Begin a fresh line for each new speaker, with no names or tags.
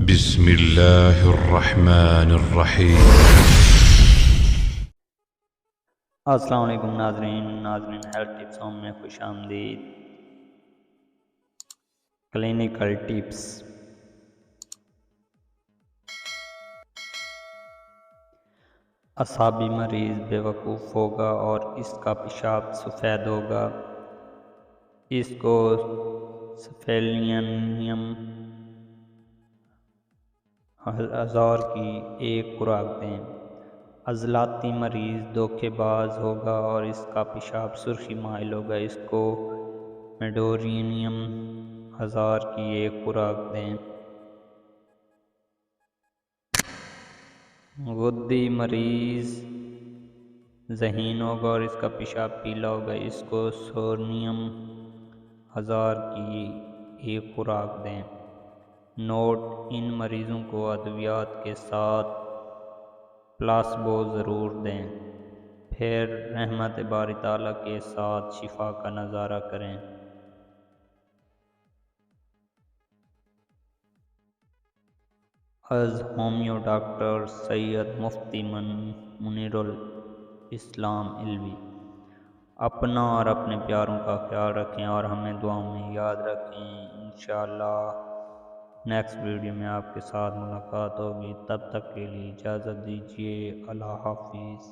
بسم اللہ الرحمن الرحیم۔
السلام علیکم ناظرین ہیلتھ ٹپس ہوم میں خوش آمدید۔ Clinical tips. اعصابی مریض بے وقوف ہوگا اور اس کا پیشاب سفید ہوگا، اس کو سیفیلینیم 1000 کی ایک خوراک دیں۔ عضلاتی مریض دھوکے باز ہوگا اور اس کا پیشاب سرخی مائل ہوگا، اس کو میڈورینیم 1000 کی ایک خوراک دیں۔ غدی مریض ذہین ہوگا اور اس کا پیشاب پیلا ہوگا، اس کو سورنیم 1000 کی ایک خوراک دیں۔ نوٹ: ان مریضوں کو ادویات کے ساتھ پلاسبو ضرور دیں، پھر رحمت باری تعالیٰ کے ساتھ شفا کا نظارہ کریں۔ از ہومیو ڈاکٹر سید مفتی منیر الاسلام علوی۔ اپنا اور اپنے پیاروں کا خیال رکھیں اور ہمیں دعاؤں میں یاد رکھیں۔ انشاءاللہ نیکسٹ ویڈیو میں آپ کے ساتھ ملاقات ہوگی، تب تک کے لیے اجازت دیجیے۔ اللہ حافظ۔